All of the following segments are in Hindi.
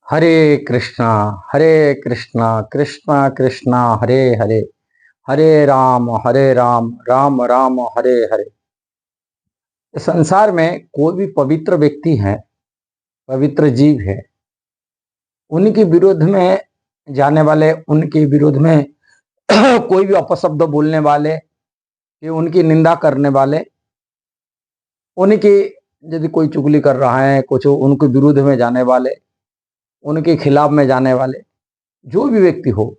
हरे कृष्णा कृष्णा कृष्णा हरे हरे, हरे राम राम राम हरे हरे। इस संसार में कोई भी पवित्र व्यक्ति है, पवित्र जीव है, उनके विरोध में जाने वाले, उनके विरोध में कोई भी अपशब्द बोलने वाले, कि उनकी निंदा करने वाले, उनकी यदि कोई चुगली कर रहा है, कुछ उनके विरोध में जाने वाले, उनके खिलाफ में जाने वाले, जो भी व्यक्ति हो,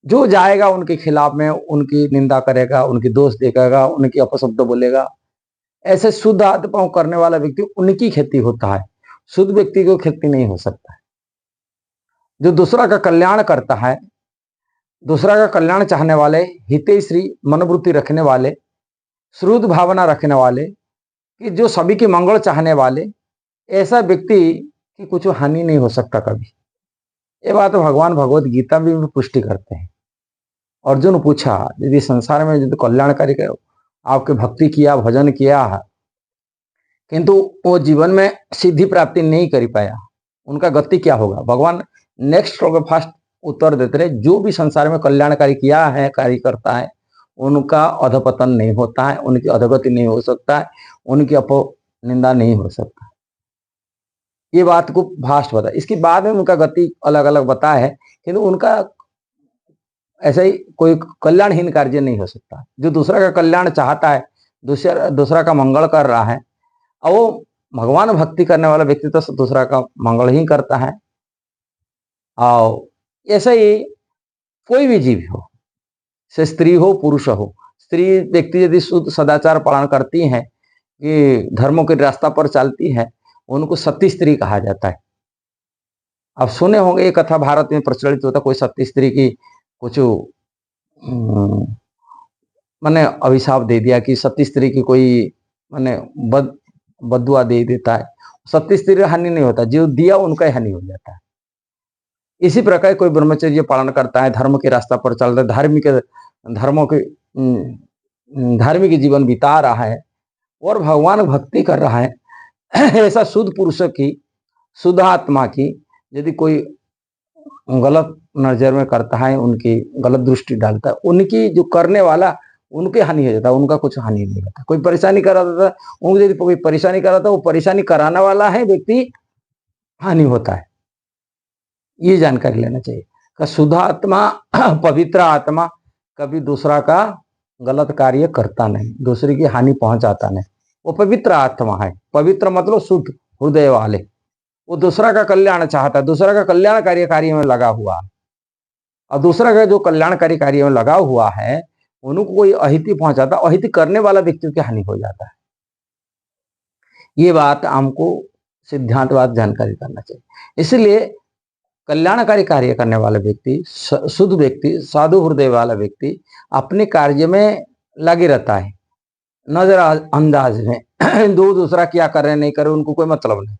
जो जाएगा उनके खिलाफ में, उनकी निंदा करेगा, उनकी दोष देखेगा, उनकी अपशब्द बोलेगा, ऐसे शुद्ध आत्माओं करने वाला व्यक्ति, उनकी खेती होता है। शुद्ध व्यक्ति को खेती नहीं हो सकता है। जो दूसरा का कल्याण करता है, दूसरा का कल्याण चाहने वाले, हितैषी मनोवृत्ति रखने वाले, श्रुद्ध भावना रखने वाले, कि जो सभी के मंगल चाहने वाले, ऐसा व्यक्ति की कुछ हानि नहीं हो सकता कभी। ये बात भगवान भगवत गीता भी पुष्टि करते हैं। अर्जुन ने पूछा, यदि संसार में यदि कल्याणकारी आपके भक्ति किया, भजन किया है, किंतु वो जीवन में सिद्धि प्राप्ति नहीं कर पाया, उनका गति क्या होगा? भगवान नेक्स्ट फास्ट उत्तर देते रहे, जो भी संसार में कल्याणकारी किया है, कार्य करता है, उनका अधपतन नहीं होता है, उनकी अधोगति नहीं हो सकता है, उनकी अपनिंदा नहीं हो सकता। ये बात को फास्ट बता। इसके बाद में उनका गति अलग अलग बताया है, किंतु उनका ऐसा ही कोई कल्याणहीन कार्य नहीं हो सकता। जो दूसरा का कल्याण चाहता है, दूसरा का मंगल कर रहा है, और वो भगवान भक्ति करने वाला व्यक्ति तो दूसरा का मंगल ही करता है। और ऐसा ही कोई भी जीव हो, से स्त्री हो पुरुष हो, स्त्री व्यक्ति यदि शुद्ध सदाचार पालन करती है, कि धर्मों के रास्ता पर चलती है, उनको सती स्त्री कहा जाता है। अब सुने होंगे ये कथा भारत में प्रचलित होता, कोई सती स्त्री की कुछ मैंने अभिशाप दे दिया, कि सती स्त्री की कोई मैंने बदुआ दे देता है। सती स्त्री हानि नहीं होता, जो दिया उनका ही हानि हो जाता है। इसी प्रकार कोई ब्रह्मचर्य पालन करता है, धर्म के रास्ता पर चल रहा है, धार्मिक जीवन बिता रहा है और भगवान भक्ति कर रहा है, ऐसा शुद्ध पुरुष की, शुद्ध आत्मा की यदि कोई गलत नजर में करता है, उनकी गलत दृष्टि डालता है, उनकी जो करने वाला, उनके हानि हो जाता है, उनका कुछ हानि नहीं होता। कोई परेशानी कर रहा था, उनको यदि कोई परेशानी कर रहा था, वो परेशानी कराने वाला है व्यक्ति हानि होता है। ये जानकारी लेना चाहिए कि शुद्ध आत्मा, पवित्र आत्मा कभी दूसरा का गलत कार्य करता नहीं, दूसरे की हानि पहुंचाता नहीं। वो पवित्र आत्मा है। पवित्र मतलब शुद्ध हृदय वाले। वो दूसरा का कल्याण चाहता है, दूसरा का कल्याणकारी कार्य में लगा हुआ है, और दूसरा का जो कल्याणकारी कार्य में लगा हुआ है, उनको कोई अहिति पहुंचाता, अहिति करने वाला व्यक्ति की हानि हो जाता है। ये बात हमको सिद्धांतवाद जानकारी करना चाहिए। इसलिए कल्याणकारी कार्य करने वाला व्यक्ति, शुद्ध व्यक्ति, साधु हृदय वाला व्यक्ति अपने कार्य में लगे रहता है, नजर अंदाज में दूसरा क्या कर रहे नहीं करे उनको कोई मतलब नहीं।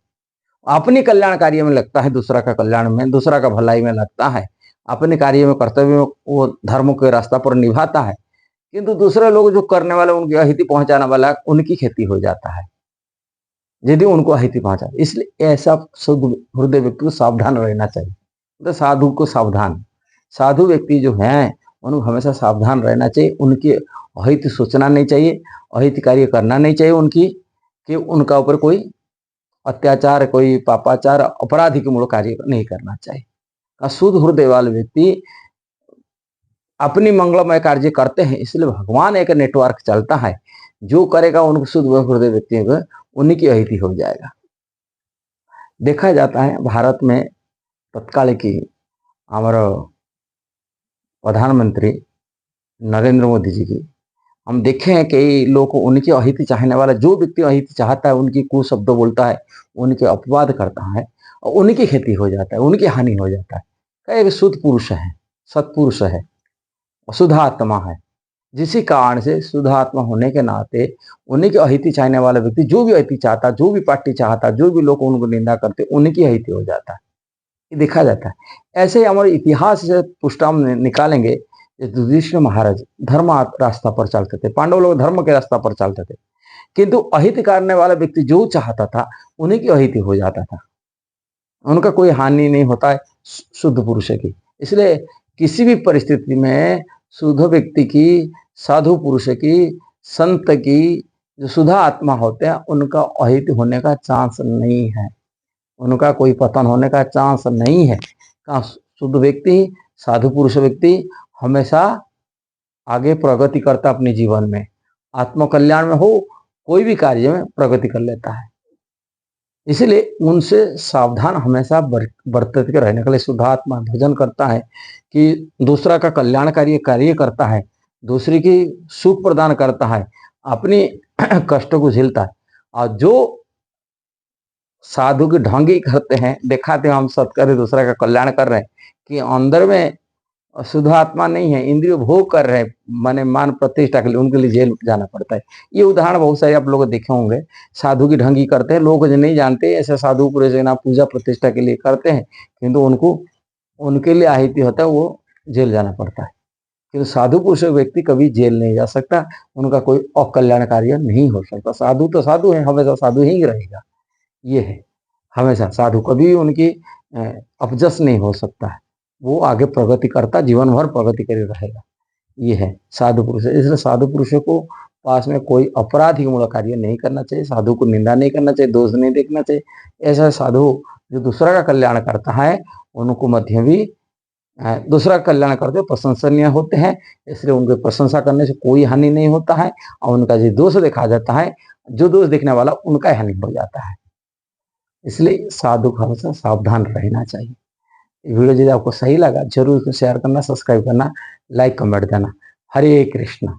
अपने कल्याण कार्य में लगता है, दूसरा का कल्याण में, दूसरा का भलाई में लगता है, अपने कार्य में, कर्तव्य में वो धर्म के रास्ता पर निभाता है। किंतु दूसरे लोग जो करने वाले, उनकी अहिति पहुंचाने वाला, उनकी खेती हो जाता है यदि उनको अहिति पहुंचा। इसलिए ऐसा शुद्ध हृदय व्यक्ति को सावधान रहना चाहिए। तो साधु को सावधान, साधु व्यक्ति जो हैं उनको हमेशा सावधान रहना चाहिए। उनकी अहित सोचना नहीं चाहिए, अहित कार्य करना नहीं चाहिए उनकी, कि उनका ऊपर कोई अत्याचार, कोई पापाचार, अपराधिक मूलक कार्य नहीं करना चाहिए। शुद्ध हृदय वाले व्यक्ति अपनी मंगलमय कार्य करते हैं। इसलिए भगवान एक नेटवर्क चलता है, जो करेगा उनको शुद्ध हृदय व्यक्ति को उन्हीं की अहिति हो जाएगा। देखा जाता है भारत में तत्काल की हमारा प्रधानमंत्री नरेंद्र मोदी जी की हम देखे हैं कि लोग उनकी अहिति चाहने वाला, जो व्यक्ति अहिति चाहता है, उनकी कुशब्द बोलता है, उनके अपवाद करता है, और उनकी खेती हो जाता है, उनकी हानि हो जाता है। एक शुद्ध पुरुष है, सत्पुरुष है, शुद्ध आत्मा है, जिसी कारण से शुद्ध आत्मा होने के नाते उन्हीं की अहिति चाहने वाला व्यक्ति, जो भी अहिति चाहता, जो भी पार्टी चाहता, जो भी लोग उनको निंदा करते, उनकी अहिति हो जाता है। ये देखा जाता है। ऐसे ही हमारे इतिहास से पुष्ट हम निकालेंगे, युधिष्ठिर महाराज धर्म रास्ता पर चलते थे, पांडव लोग धर्म के रास्ता पर चलते थे, किंतु अहित करने वाला व्यक्ति जो चाहता था, उन्हीं की अहिति हो जाता था। उनका कोई हानि नहीं होता है शुद्ध पुरुष की। इसलिए किसी भी परिस्थिति में शुद्ध व्यक्ति की, साधु पुरुष की, संत की, जो शुद्ध आत्मा होते हैं, उनका अहित होने का चांस नहीं है, उनका कोई पतन होने का चांस नहीं है। कहाँ शुद्ध व्यक्ति, साधु पुरुष व्यक्ति हमेशा आगे प्रगति करता अपने जीवन में, आत्मकल्याण में हो, कोई भी कार्य में प्रगति कर लेता है। इसलिए उनसे सावधान हमेशा बरतते के रहने के लिए शुद्ध आत्मा भजन करता है कि दूसरा का कल्याणकारी कार्य करता है, दूसरे की सुख प्रदान करता है, अपनी कष्टों को झेलता है। और जो साधु की ढोंगी करते हैं, दिखाते हैं हम सत्कर्म दूसरा का कल्याण कर रहे हैं, कि अंदर में शुद्ध आत्मा नहीं है, इंद्रिय भोग कर रहे हैं, माने मान प्रतिष्ठा के लिए, उनके लिए जेल जाना पड़ता है। ये उदाहरण बहुत सारे आप लोग देखे होंगे। साधु की ढंगी करते हैं, लोग जो नहीं जानते, ऐसे साधु पूरे ना पूजा प्रतिष्ठा के लिए करते हैं, किंतु उनको उनके लिए आहिति होता है, वो जेल जाना पड़ता है। किंतु साधु पुरुष व्यक्ति कभी जेल नहीं जा सकता, उनका कोई अकल्याण कार्य नहीं हो सकता। साधु तो साधु है, हमेशा साधु ही रहेगा। ये है, हमेशा साधु कभी उनकी अपजस नहीं हो सकता है, वो आगे प्रगति करता, जीवन भर प्रगति कर रहेगा। ये है साधु पुरुष। इसलिए साधु पुरुषों को पास में कोई अपराधी मूलक कार्य नहीं करना चाहिए, साधु को निंदा नहीं करना चाहिए, दोष नहीं देखना चाहिए। ऐसा साधु जो दूसरा का कल्याण करता है, उनको मध्य भी दूसरा का कल्याण करते हुए प्रशंसनीय होते हैं। इसलिए उनकी प्रशंसा करने से कोई हानि नहीं होता है, और उनका जो दोष देखा जाता है, जो दोष देखने वाला उनका हानि हो जाता है। इसलिए साधु को हमेशा सावधान रहना चाहिए। वीडियो यदि आपको सही लगा, जरूर शेयर करना, सब्सक्राइब करना, लाइक कमेंट देना। हरे कृष्ण।